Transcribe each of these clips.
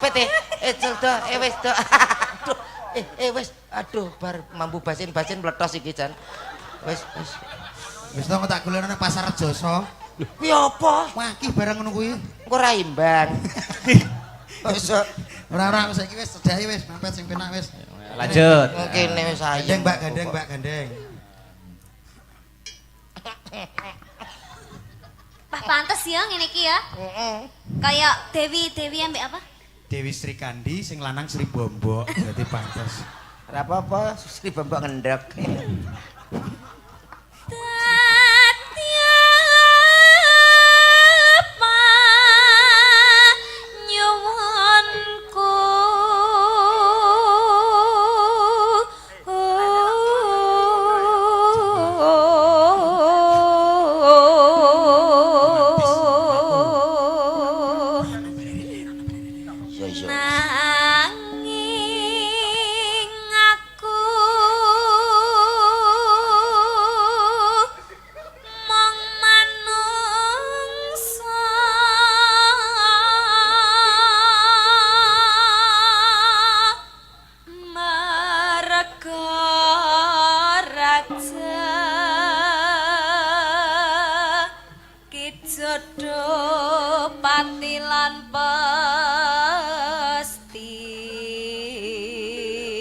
pete. Ecel to, wis to. Aduh. Wis, aduh bar mambu basin-basin meletos iki jan. Wis. Wis to tak golekno nang pasar Jasa. Kuwi apa? Wah, iki barang ngono kuwi. Engko ora imbang. Wis. Ora saiki wis sedhae wis mepet sing penak wis. Lanjut. Kene wis ayo. Gandeng Mbak gandeng. Pah pantes ya ngene iki ya. Kayak Dewi ambek apa? Dewi Sri Kandi sing lanang Sri Bombok berarti pantes. Ora apa-apa, Sri Bambok ngendhek.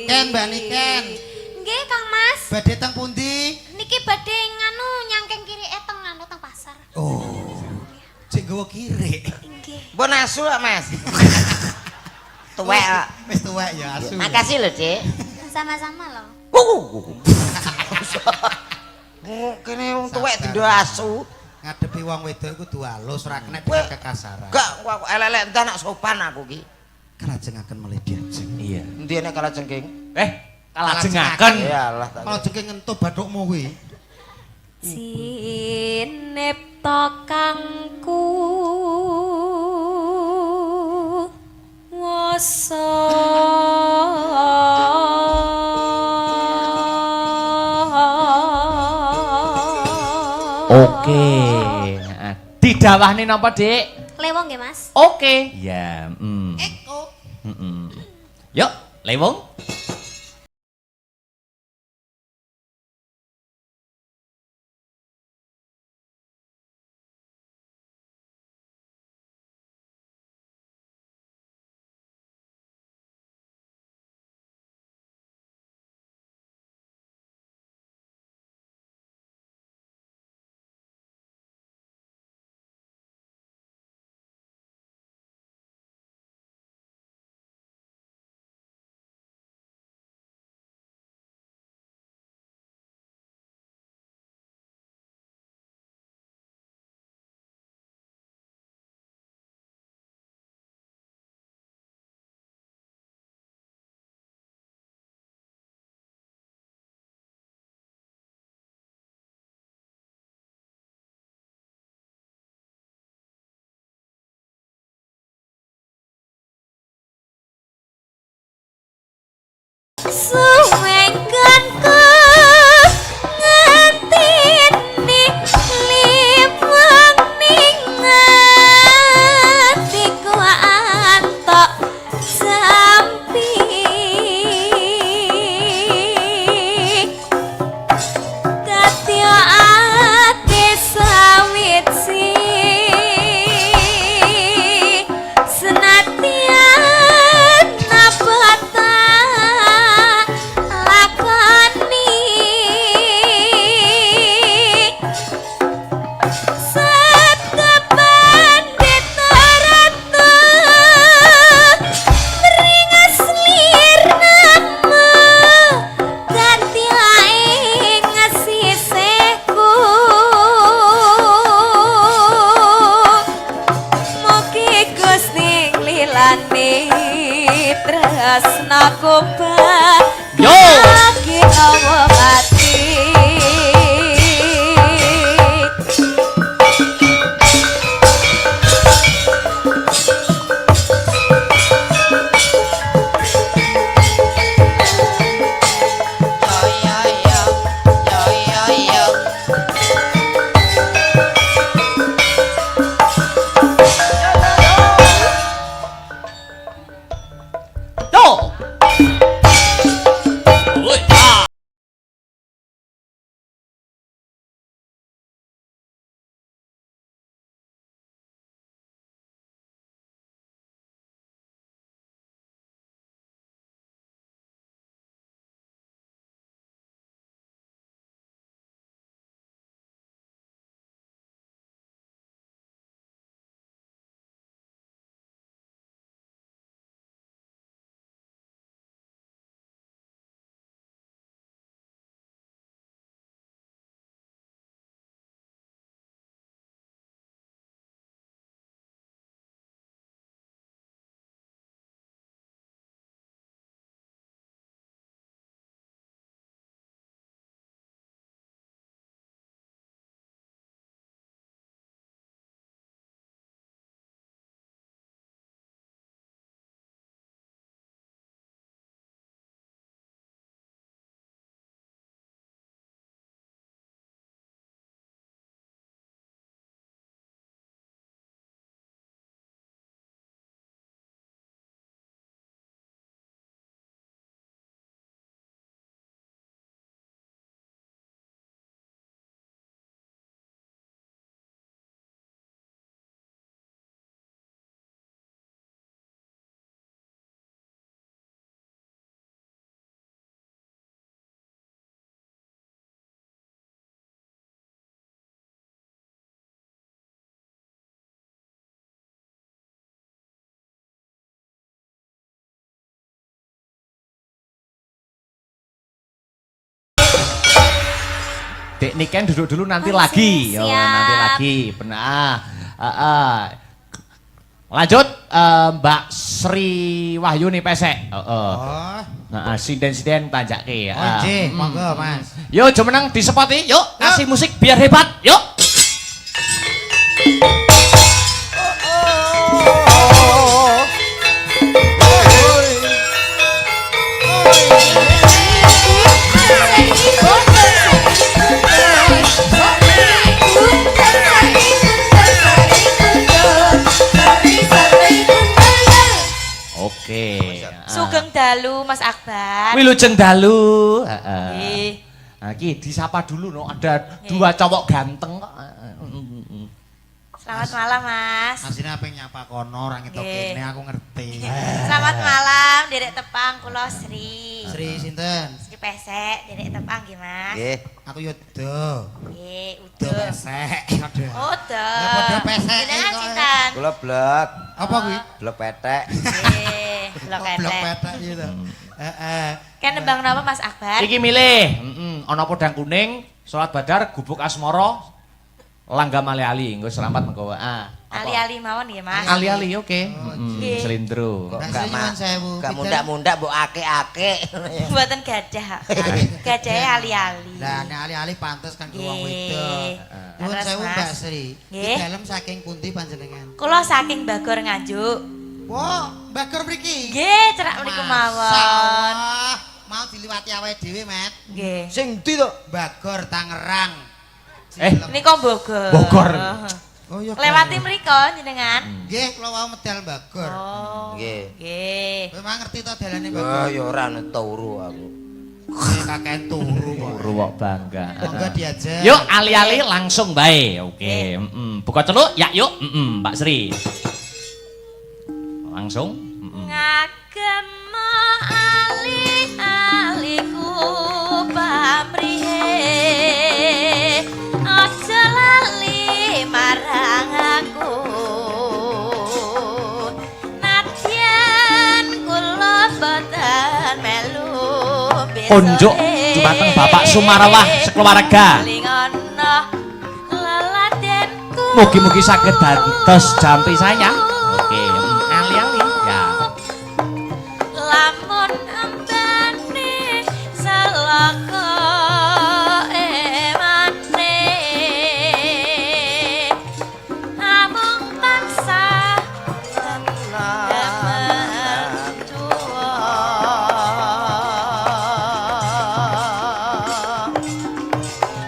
Ken Mbak Niken. Nggih, Kang Mas. Badhe teng pundi? Niki badhe nganu nyangkeng kiri teng anu teng pasar. Oh. Cek nggawa kiri. Nggih. Mbon asu kok, Mas. Tuwek kok. Wis tuwek ya asu. Makasih lho, Dik. Sama-sama loh. Kene wong tuwek dindo asu. Ngadepi wong wedok iku kudu halus, ora kena dengan kekasaran. Gak, aku elek-elek entar nak sopan aku ki. Kalajengaken melih diajeng. Iya. Endi nek kala jengking? Kalajengaken. Iyalah. Kalau jengking ngentup bathukmu kuwi. Cinipta kangku wasa Oke. Didawahne napa, Dik? Lewong nggih, Mas. Oke. Ya, Eko. Yuk, lewong. Suwenganku ngatini limang ningatiku antok sampi katya ati sawit si senatian nabata tresnaku bagi awa hati Dek Niken duduk dulu nanti Oh, lagi. siap. Yo, nanti lagi. Benar. Lanjut Mbak Sri Wahyuni Pesek. Heeh. Oh. Nah, sinden-sinden tanjake. Oh, nggih, monggo, Mas. Yo, jumeneng disepoti. Yuk, kasih musik biar hebat. Yuk. Oke. Sugeng dalu Mas Akbar. Wilujeng dalu. Heeh. Nggih. Nah, iki disapa dulu no, ada dua cowok ganteng kok. Selamat malam Mas. Asine apa nyapa kono orang itu Nggih. kene aku ngerti. Selamat malam Derek Tepang kula Sri. Sri sinten? Sri Pesek Derek Tepang nggih Mas. Nggih. Aku yo do. Nggih, Do udah. pesek. Aduh. Oh, Ya, padha pesek Jenengan kok. sinten? Kula blek. Apa kuwi? Blek petek. Nggih, blok Blok ketek. petek gitu. Heeh. Kan nembang napa Mas Akbar? Iki milih, ana podang kuning, salat badar, gubuk asmara, langgam ali-ali, engko selamat mengko. Ali-ali mawon nggih Mas. Ali-ali oke. Nggih. Selindro. Kok Mbak gak Sri nyuwun sewu. Gak Pinten? mundak-mundak mbok ake-ake. Buatan gadah. Gadahe ali-ali. Lah nek ali-ali pantes kan wong Nggih. wedok. Nyuwun Terus, sewu Mas. Mbak Sri. Di Nggih. dalem saking pundi panjenengan? Kula saking Bagor Nganjuk. Wah, Bagor mriki. Nggih, cerak mriku mawon. Masyaallah. Mau diliwati awake dhewe, Met. Nggih. Sing ndi to? Bagor Tangerang. Nika Bogor. Bogor. Oh iya. Lewati mriko jenengan. Nggih, kula wau medal Bagor. Oh. Nggih. Nggih. Kowe mah ngerti to dalane Oh, Bagor? ya ora ana turu aku. Kakek turu kok. Ruwok bangga. Monggo diajak. Yuk ali-ali langsung bae. Oke, buka celuk ya yuk, Mbak Sri. Langsung. Ngagem ali-aliku pamrihe aja lali marang aku nadyan kula boten melu Unjuk dumateng Bapak Sumarawah sekeluarga. Mugi-mugi saged dados jampi sayang. Oke, ali-ali ya. Lamun ambane salaka emane amung tansah tenang tuwa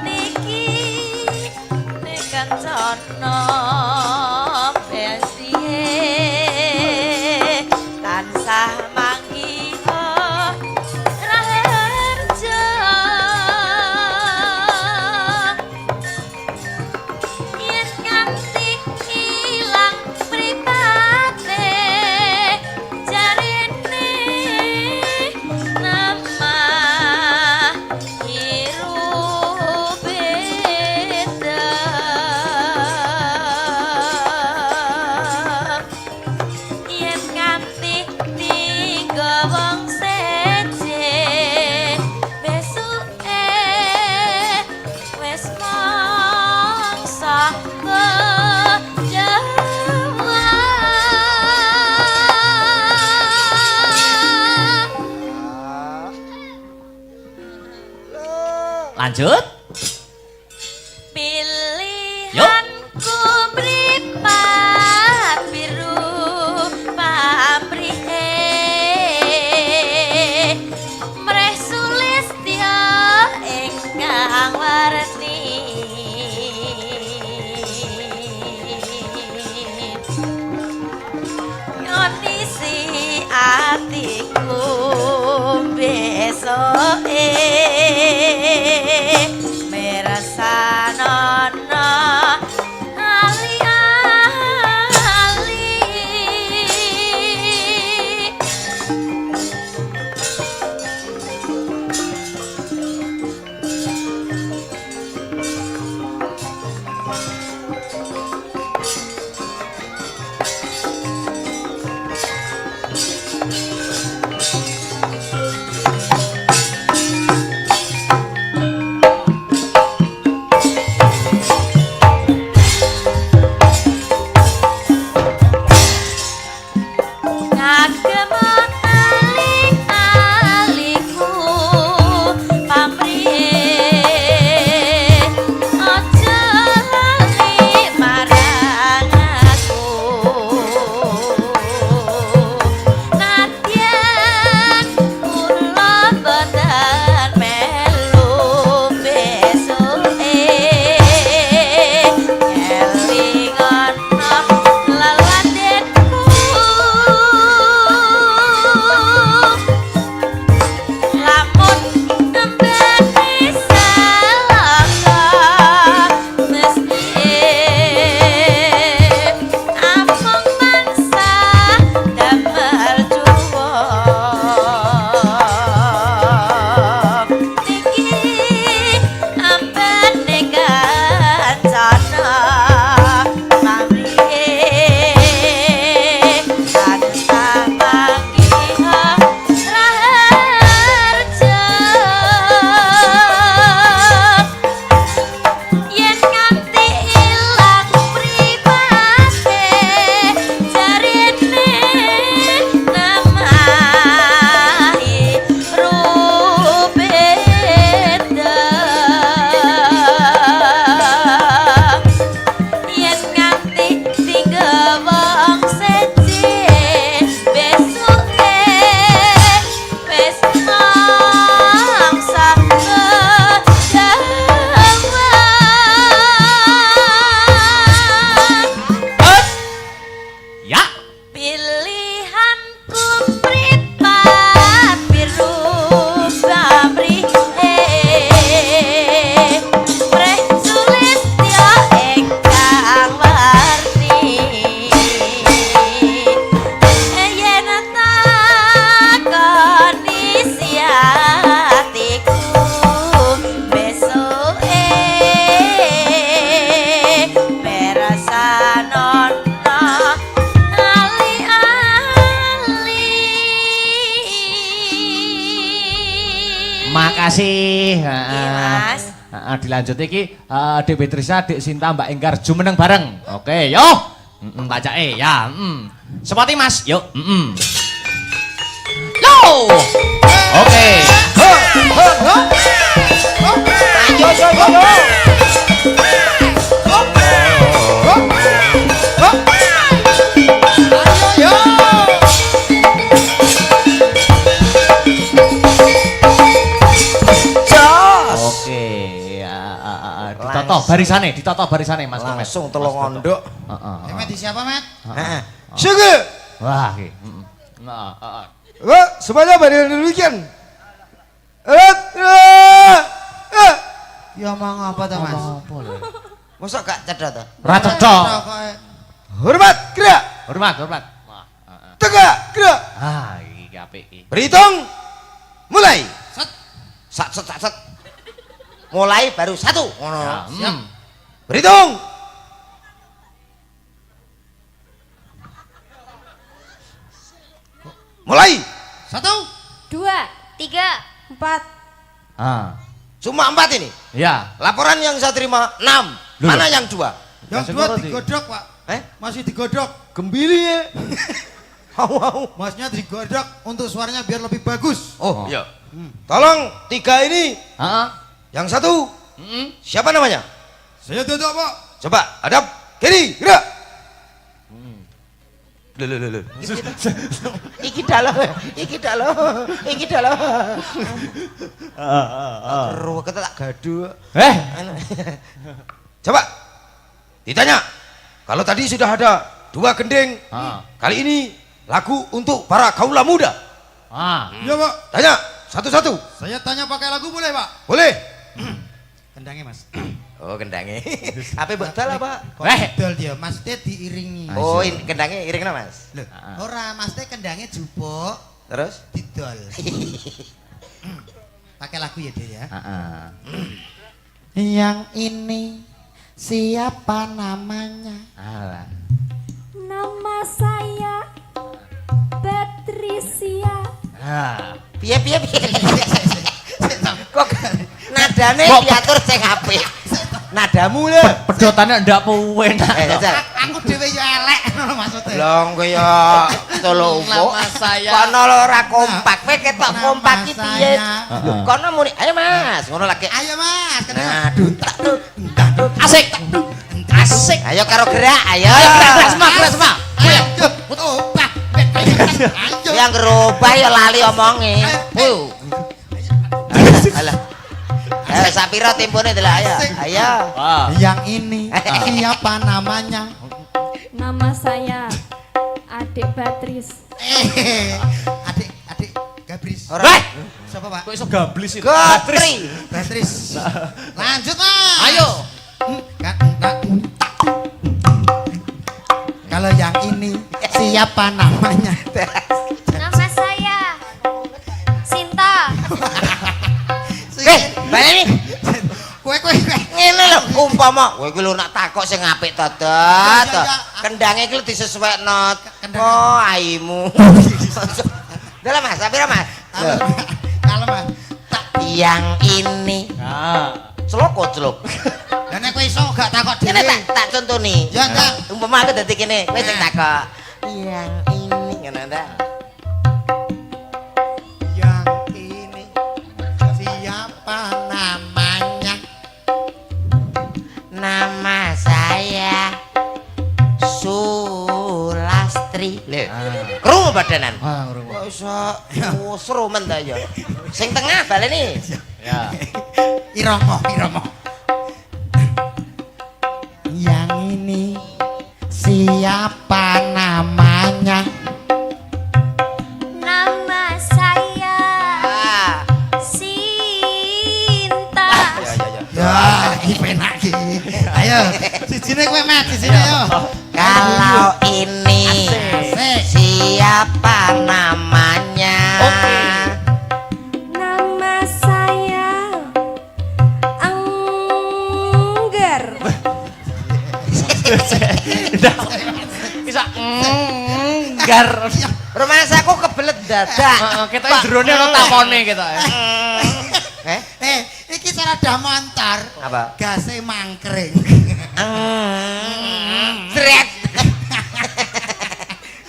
niki kancana besihe tansah manggiha raharja yen nganti ilang mripate jarene nama hirup beda yen nganti tiga wong seje besuke wis mangsa Lanjut. pilihanku mripat biru pamrihe mreh sulistya ingkang warni ngondisi atiku besoke merasanono ali-ali kasih. Iya, Mas. Dilanjut iki Dek Beatrice, Dek Sinta, Mbak Enggar jumeneng bareng. Oke, yo. Bacake ya. Sepati Mas, yuk. Lo. Oke. Ditata barisane Mas Komet. Langsung telung ondok. Met di siapa, Met? Heeh. Syukur. Wah, iki. Semuanya pada demikian. Ya mang apa ta, Mas? Mosok gak cedhak to? Ra cedhak. Hormat, gerak. Hormat. Tegak, gerak. Iki apik iki. Berhitung. Mulai. Set. Mulai baru satu. Ngono. Siap. Berhitung. Mulai. 1, 2, 3, 4. Cuma 4 ini. Ya. Laporan yang saya terima 6. Loh. Mana yang 2? Yang 2 digodok, Pak. Masih digodok. Gembili ya. Masnya digodok untuk suaranya biar lebih bagus. Oh, iya. Tolong 3 ini. Yang 1. Siapa namanya? Saya duduk, Pak. Coba hadap kiri, gerak. Loh. Iki dalam. Keruh kita tak gaduh. Coba ditanya. Kalau tadi sudah ada 2 gending, kali ini lagu untuk para kaula muda. Iya, Pak. Tanya satu-satu. Saya tanya pakai lagu boleh, Pak? Boleh. Kendangnya, Mas. Oh, kendangnya. Apa betul lah, Pak? Kok idol dia, Mas Teh diiringi. Oh, ini kendangnya iringna, Mas. Loh, ora Mas Teh kendangnya jupuk, Terus? didol. Pakai lagu ya dia ya. Yang ini siapa namanya? Nama saya Patricia. Piye. Kok nadane diatur sing apik. Nadamu lho. Pedotane ndak penak. Jajal. Aku dhewe yo elek ngono maksudnya. Long kaya tolo upo. Kono lho ora kompak, kowe ketok kompak iki piye? Kono muni, "Ayo Mas." Ngono lagi. Ayo Mas, Aduh, tak. Asik. Ayo karo gerak, ayo. Gerak semua. Ayo, opak. Ayo. Yang gerobah ya lali omonge. Alah. Sapiro timpune delok ayo. Ayo. Yang ini siapa namanya? Nama saya Adik Batris. Adik Gabris. Ora. Siapa, Pak? Kok iso gablis itu? Gotri. Batris. Lanjut, Mas. Ayo. Kalau yang ini siapa namanya? Nama saya Sinta. Baleni. Kowe. Ngene lho umpama kowe iki lho nak takok sing apik to, Dot. Kendange iki lho disesuaikno. Oh, aimu. Dalam Mas, sapira Mas? Kalau Mas. Yang ini. Celok. Lah nek kowe iso gak takok dhewe. Kene tak contoni. Ya, tak. Umpama aku dadi kene, kowe sing takok. Yang ini ngono ta. Yang ini siapa namanya? Nama saya Sulastri. Krungu badanan. Kok iso seru men ta ya. Sing tengah baleni. Ya. Iromo. Yang ini siapa namanya? Nama saya Sinta. Ya, iki penak iki. Ayo, sijine kowe Mas, sijine yo. Kalau ini siapa namanya? Nama saya Angger. Bisa gar. Rumah aku kebelet dadak. Kita jerone ono tamone kita. sepeda motor. Apa? Gase mangkring. Sret.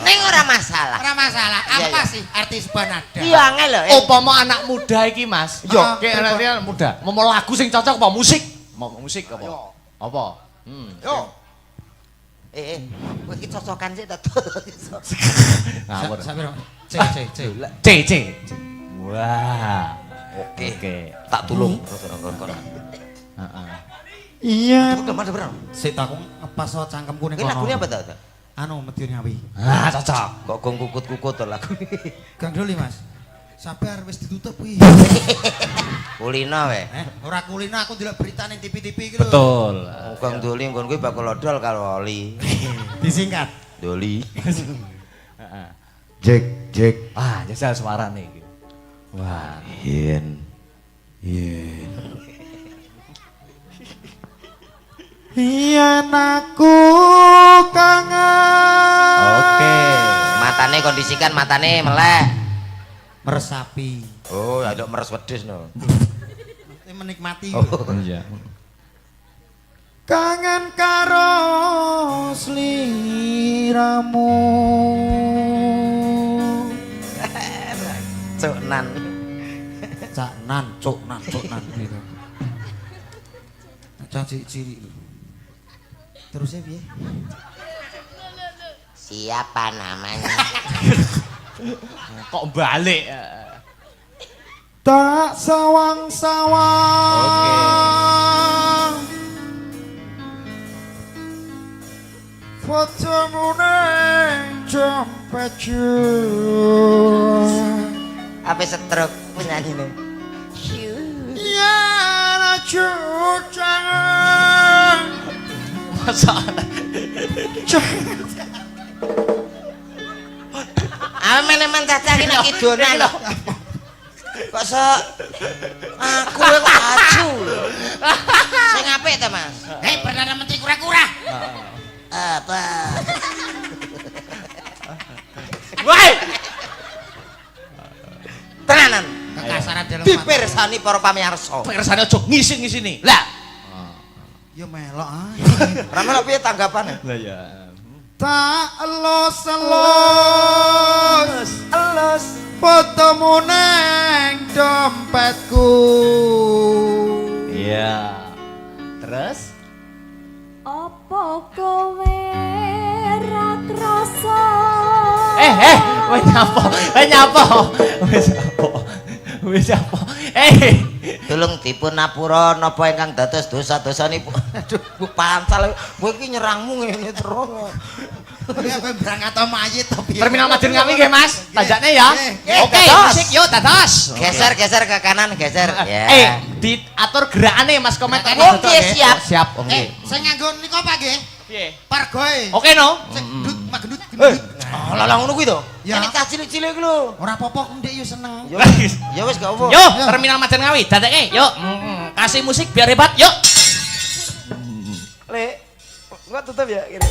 Ning ora masalah. Ora masalah. Iya, Apa iya. sih arti sebuah nada? Iya angel lho. Upama anak muda iki, Mas. Yo. Kayak anak muda. Mau lagu sing cocok apa musik? Mau musik apa? Apa? Yo. Kowe iki cocokan sih to. Ngawur. Sampai C. C C. Wah. Oke. Tak tulung. Heeh. Iya. Bener. Sik takon pas cangkemku ning Iki kono. lagune apa to? Anu Medio Nyawi. Ah, cocok. Kok gong kukut-kukut to lagu. Gang Doli, Mas. Sabar wis ditutup kuwi. Kulina wae. Ora kulino aku ndelok berita ning TV-TV iki lho. Betul. Kang Doli nggon kuwi bakal odol karo oli. Disingkat. Doli. Heeh. Jek. Ah, jajal suarane iki. Wah. Yen. Yen aku kangen. Oke. Matane kondisikan matane melek. Meresapi. Oh, ada meres wedhus no. Menikmati. Iya. Kangen karo sliramu. Cuknan. Caknan, cuknan gitu. Cak ciri. Terusnya piye? Siapa namanya? Kok balik? Tak sawang-sawang. Fotomu neng dompetku. Apa stroke penyanyi nih? Ya aku jangan. Masa Ah menemen caca iki nek idonan lho. Kok aku kok aju. Sing apik ta, Mas? Hei Perdana Menteri kura-kura. Apa? Woi. Tenanan. Kekasaran dalam Dipirsani para pamirsa. Pirsane aja ngising-ngisini. Lah. Ya melok ah. Ora melok piye tanggapane? Lah ya. Tak elus fotomu neng dompetku. Iya. Terus? Apa kowe ra krasa? Wis nyapa? Wis nyapa? Tulung dipun napura napa ingkang dados dosa-dosanipun. Aduh, Bu pancal kowe iki nyerangmu ngene terus. Ya kowe berangkat to mayit to piye? Terminal Madun Ngawi nggih, Mas. Tajaknya ya. Oke, dados. musik yuk dados. Geser ke kanan, geser. Ya. Diatur gerakane Mas komentar. Oke, siap. Siap, oke. Sing nganggo niku apa nggih? Piye? Pargoe. Oke no. Sing gendut, magendut. Oh, lah ngono kuwi to. Ya. Ini cah cilik-cilik lho. Ora apa-apa ndek yo seneng. Ya wis gak apa. Yo, Terminal Madun Ngawi, dadekke. Yuk, kasih musik biar hebat. Yuk. Lek, gua tutup ya gini.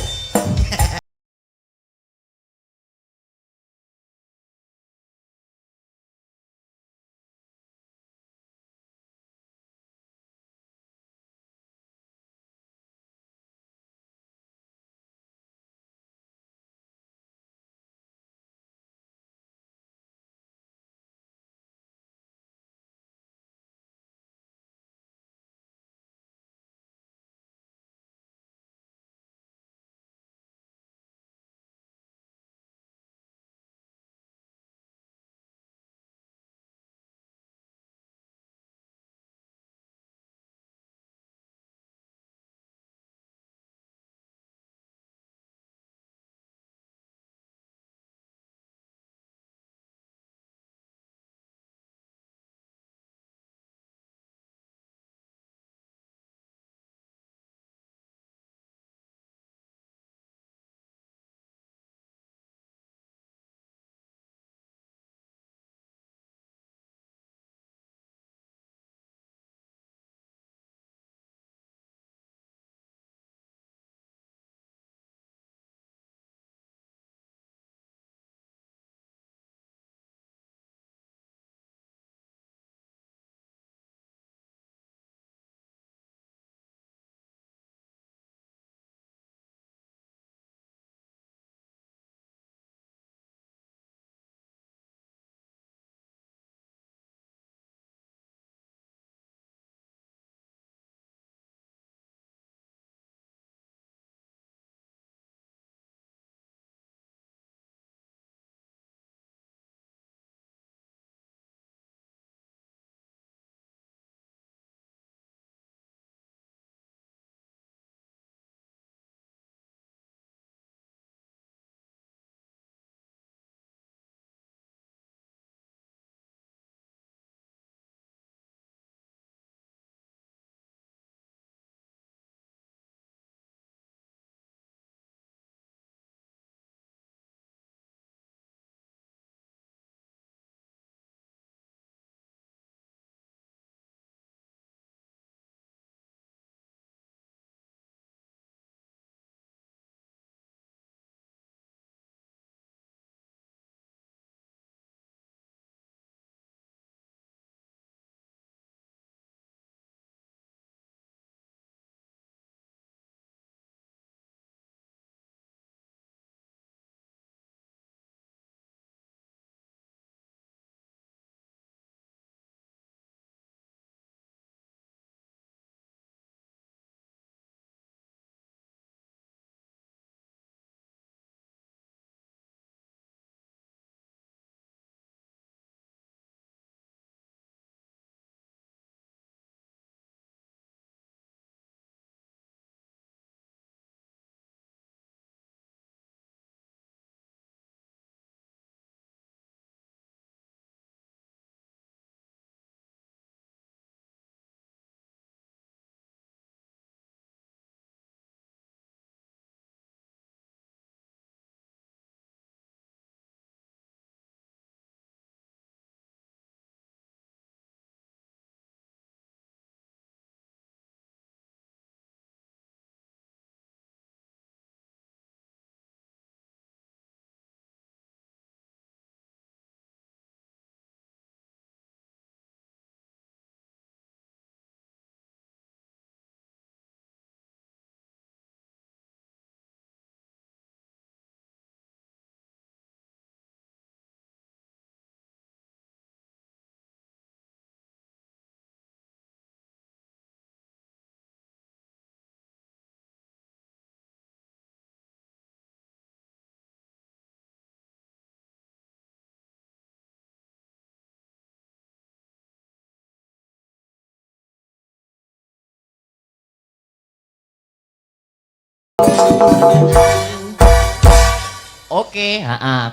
Oke,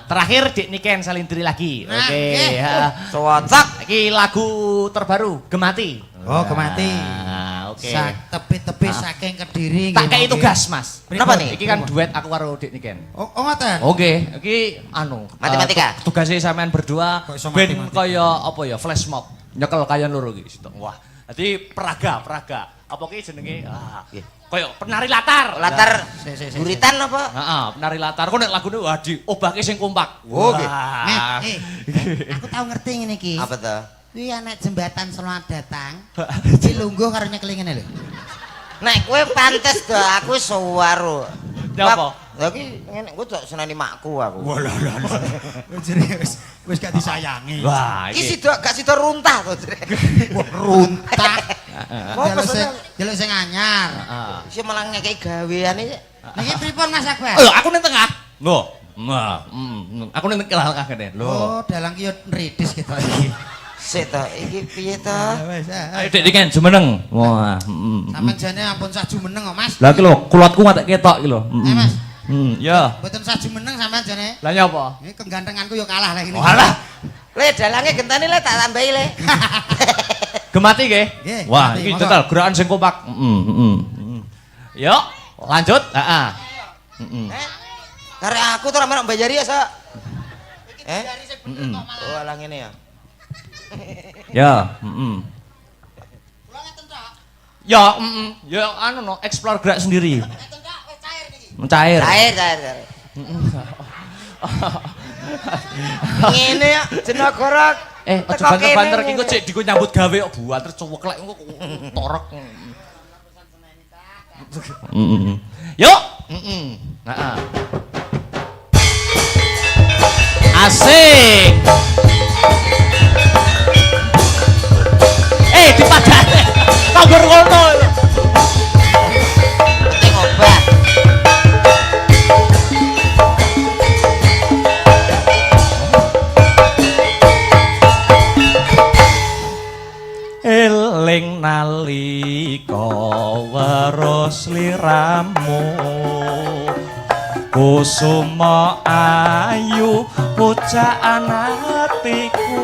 terakhir Dik Niken Salindri lagi. Nah, Oke, nggih. Cocok. Iki lagu terbaru Gemati. Oh, Gemati. Nah, oke. Tepi-tepi saking Kediri Tak nggih, kei monggo. tugas, Mas. Kenapa nih? Iki kan duet aku karo Dik Niken. Oh, ngoten. Oke, iki anu Matematika? Tugasnya sampean berdua Kok iso ben matematika? kaya apa ya flash mob. Nyekel kalian loro iki. Wah, dadi peraga. Apa ki jenenge? Kaya penari latar. Latar Si. guritan apa? Heeh, penari latar. Kok nek lagune wah diobahke sing kompak. Oh, nggih. Wah. Aku tahu ngerti ngene iki. Apa tuh? Kuwi anak jembatan selamat datang. Cilungguh karo nyekeli ngene lho. Nek kowe pantes to, aku suwaru. Ya apa? Lah iki ngene, kowe tok seneni makku aku. Wis gak disayangi. Wah, Iki iki. sido gak sido runtah to, Jrek. Runtah. Mau Jaluk sing anyar. Heeh. Iki malah ngekeki gaweane. Niki pripun Mas Akbar? Lho, aku ning tengah. Lho. Aku ning tengah kene. Lho. Oh, dalang ki yo nridis gitu iki. Sik to, iki piye to? Wis. Ayo Dik Niken jumeneng. Wah, Sampeyan jane ampun saju meneng kok, Mas. Lah iki lho, kulotku ngatek ketok iki lho. Mas. Ya. Mboten saju meneng sampeyan jane. Lah nyapa? Ini kegantenganku yo kalah lah ini. Walah. Le dalange gentane le tak tambahi le. Gemati nggih? Nggih, Wah, Gemati, iki monggo. total gerakan sing kompak. Yuk, lanjut. Heeh. Karek aku tuh ora mbayari ya, Sok. Oh, alah ngene ya. Ya, Ya, ya anu no, explore gerak sendiri. Mencair. Cair. Ngene ya, jenagara. Aja banter-banter iki kok cek diku nyambut gawe kok buanter cuweklek engko torek. Yuk. Heeh. Asik. Dipadane. Kabur ngono. Penting obat. Eling nalika weruh sliramu kusuma ayu pucaan atiku